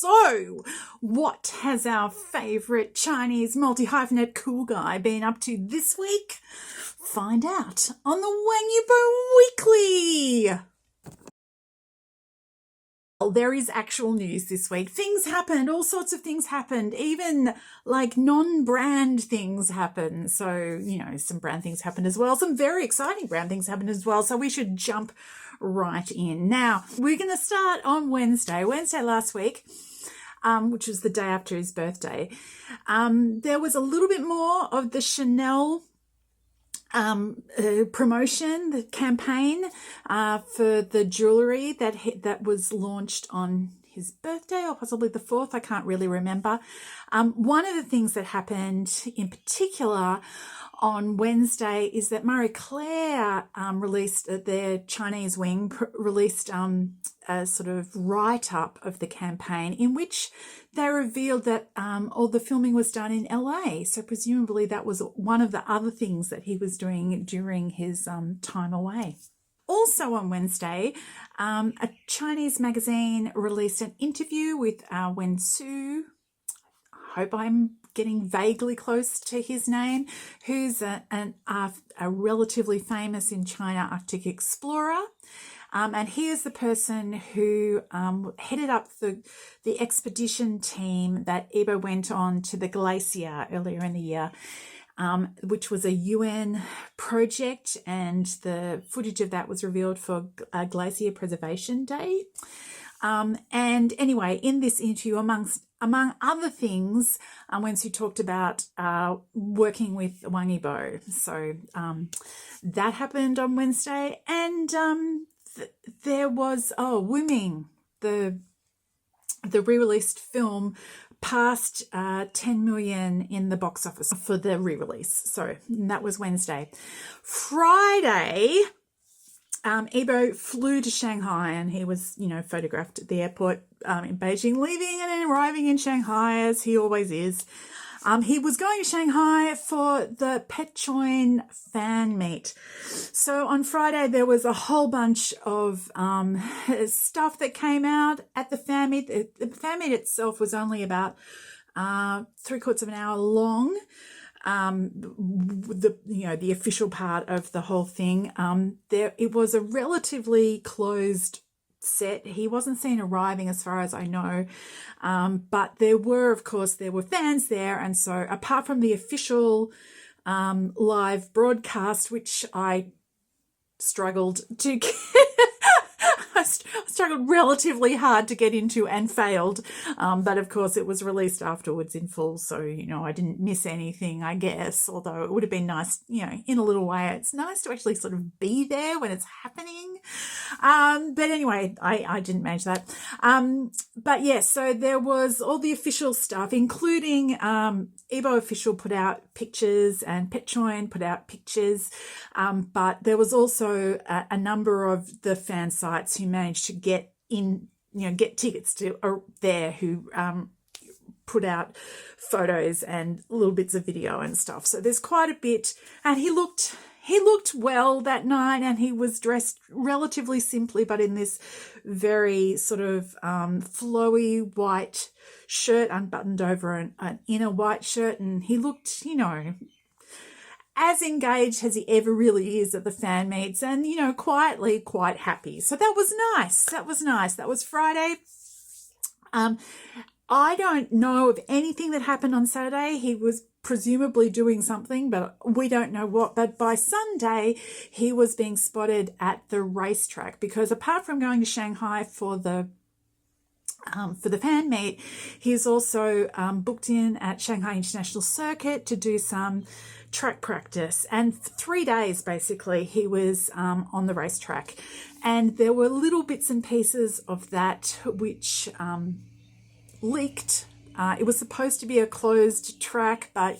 So, what has our favourite Chinese multi-hyphenate cool guy been up to this week? Find out on the YIBO Weekly. Well, there is actual news this week. Things happened, all sorts of things happened, even like non-brand things happened. So, some brand things happened as well. Some very exciting brand things happened as well. So we should jump right in. Now, we're going to start on Wednesday last week, which was the day after his birthday. There was a little bit more of the Chanel promotion, the campaign for the jewellery that was launched on his birthday, or possibly the 4th, I can't really remember. One of the things that happened in particular on Wednesday is that Marie Claire released their Chinese wing, released a sort of write-up of the campaign in which they revealed that all the filming was done in LA. So presumably that was one of the other things that he was doing during his time away. Also on Wednesday, a Chinese magazine released an interview with Wen Su. I hope I'm getting vaguely close to his name, who's a relatively famous in China Arctic explorer. And he is the person who headed up the expedition team that YIBO went on to the glacier earlier in the year, which was a UN project, and the footage of that was revealed for Glacier Preservation Day. And anyway, in this interview, among other things, Wen Su talked about working with Wang Yibo. So that happened on Wednesday. And there was, Wu Ming, the re-released film, passed 10 million in the box office for the re-release. So that was Wednesday. Friday, YIBO flew to Shanghai, and he was, photographed at the airport in Beijing, leaving and then arriving in Shanghai, as he always is. He was going to Shanghai for the Pechoin fan meet. So on Friday, there was a whole bunch of stuff that came out at the fan meet. The fan meet itself was only about 3/4 of an hour long. The official part of the whole thing. It was a relatively closed set. He wasn't seen arriving, as far as I know, but there were fans there, and so apart from the official live broadcast, which I struggled to get, I struggled relatively hard to get into and failed, but of course it was released afterwards in full, so I didn't miss anything, I guess, although it would have been nice, in a little way. It's nice to actually sort of be there when it's happening, but anyway, I didn't manage that. But yes, so there was all the official stuff, including YIBO-OFFICIAL put out pictures and Pechoin put out pictures, but there was also a number of the fan sites who managed to get tickets to there, who put out photos and little bits of video and stuff. So there's quite a bit, and he looked well that night, and he was dressed relatively simply, but in this very sort of flowy white shirt, unbuttoned over an inner white shirt, and he looked, as engaged as he ever really is at the fan meets, and, quietly quite happy. So that was nice. That was Friday. I don't know of anything that happened on Saturday. He was presumably doing something, but we don't know what. But by Sunday, he was being spotted at the racetrack, because apart from going to Shanghai for the fan meet, he's also booked in at Shanghai International Circuit to do some track practice, and for 3 days basically he was on the racetrack, and there were little bits and pieces of that which leaked. It was supposed to be a closed track, but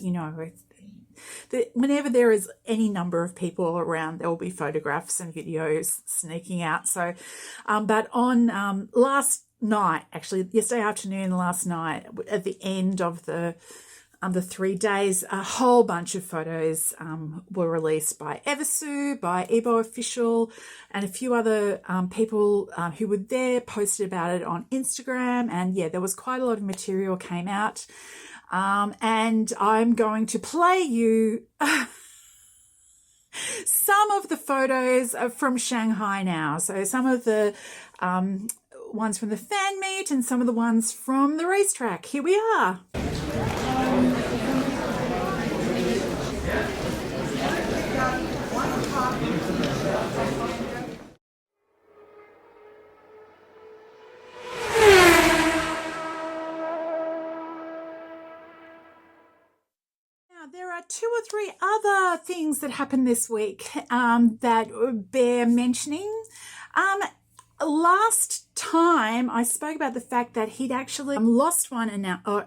whenever there is any number of people around, there will be photographs and videos sneaking out. So but on last night, actually yesterday afternoon, last night, at the end of the the 3 days. A whole bunch of photos were released by Eversu, by YIBO-OFFICIAL, and a few other people who were there posted about it on Instagram. And yeah, there was quite a lot of material came out. And I'm going to play you some of the photos from Shanghai now. So some of the ones from the fan meet and some of the ones from the racetrack. Here we are. There are 2 or 3 other things that happened this week that bear mentioning. Last time I spoke about the fact that he'd actually lost one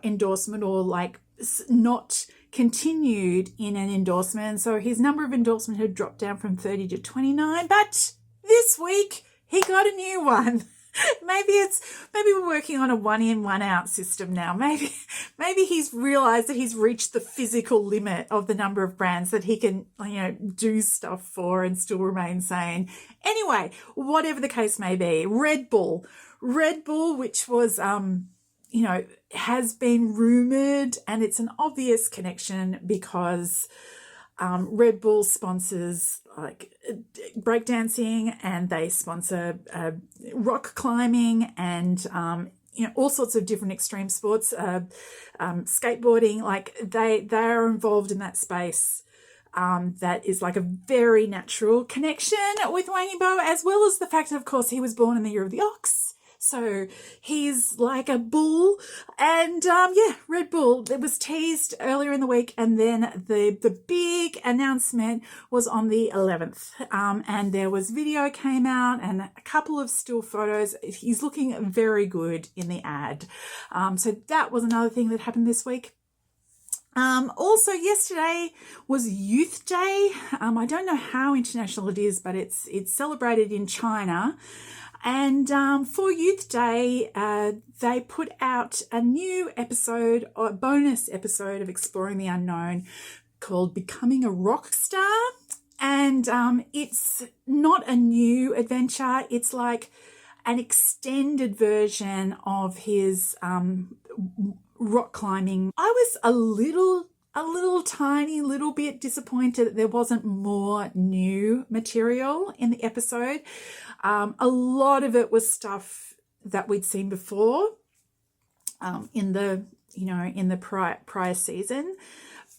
endorsement, or like not continued in an endorsement. So his number of endorsement had dropped down from 30 to 29. But this week he got a new one. Maybe we're working on a 1 in, 1 out system now. Maybe he's realized that he's reached the physical limit of the number of brands that he can, do stuff for and still remain sane. Anyway, whatever the case may be, Red Bull, which was, has been rumored, and it's an obvious connection because Red Bull sponsors like breakdancing, and they sponsor rock climbing and all sorts of different extreme sports, skateboarding. Like they are involved in that space. That is like a very natural connection with Wang YIBO, as well as the fact that, of course, he was born in the year of the ox. So he's like a bull. And Red Bull, it was teased earlier in the week, and then the big announcement was on the 11th. And there was video came out and a couple of still photos. He's looking very good in the ad. So that was another thing that happened this week. Also yesterday was Youth Day. I don't know how international it is, but it's celebrated in China. And for Youth Day, they put out a new episode, or a bonus episode of Exploring the Unknown called Becoming a Rock Star. And it's not a new adventure. It's like an extended version of his rock climbing. I was a tiny little bit disappointed that there wasn't more new material in the episode. A lot of it was stuff that we'd seen before in the prior season,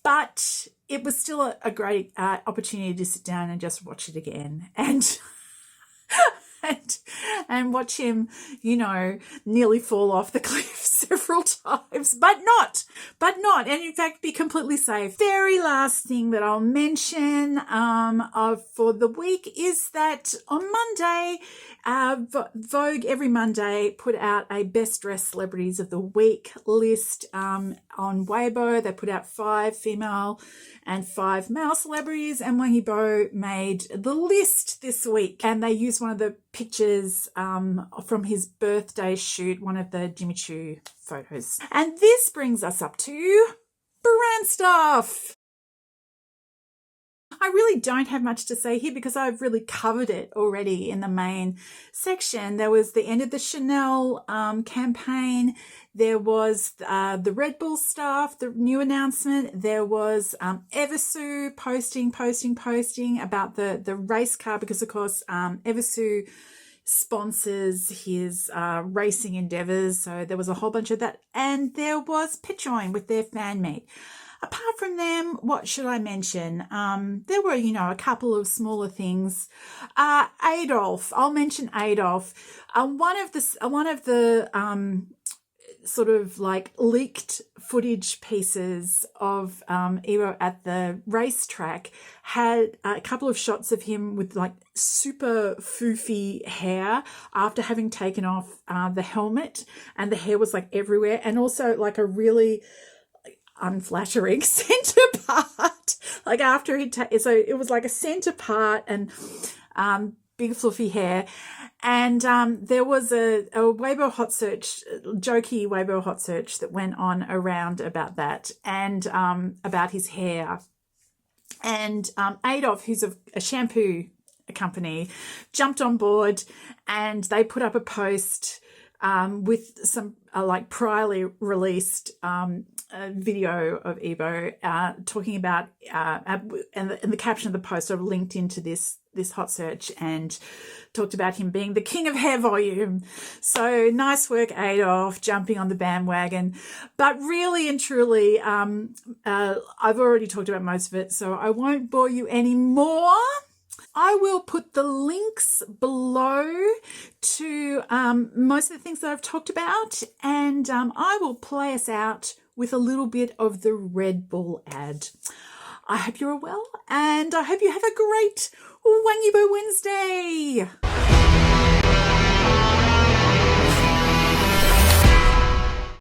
but it was still a great opportunity to sit down and just watch it again and and watch him, nearly fall off the cliff several times, but not, and in fact be completely safe. Very last thing that I'll mention for the week is that on Monday, Vogue every Monday put out a Best Dressed Celebrities of the Week list on Weibo. They put out 5 female and 5 male celebrities, and Wang YIBO made the list this week, and they used one of the pictures from his birthday shoot, one of the Jimmy Choo photos. And this brings us up to brand stuff. I really don't have much to say here because I've really covered it already in the main section. There was the end of the Chanel campaign. There was the Red Bull stuff, the new announcement. There was Eversu posting about the race car because, of course, Eversu sponsors his racing endeavors. So there was a whole bunch of that. And there was Pechoin with their fan meet. Apart from them, what should I mention? There were, a couple of smaller things. Adolf, I'll mention Adolf. One of the sort of like leaked footage pieces of YIBO at the racetrack had a couple of shots of him with like super foofy hair after having taken off the helmet, and the hair was like everywhere, and also like a really unflattering center part, like after so it was like a center part and big fluffy hair. And there was a Weibo hot search, jokey Weibo hot search that went on around about that and about his hair. And Adolf, who's a shampoo company, jumped on board and they put up a post with some like priorly released video of YIBO talking about, and the caption of the post sort of linked into this hot search and talked about him being the king of hair volume. So nice work, Adolf, jumping on the bandwagon. But really and truly, I've already talked about most of it, so I won't bore you anymore. I will put the links below to most of the things that I've talked about, and I will play us out with a little bit of the Red Bull ad. I hope you're well, and I hope you have a great Wang YIBO Wednesday.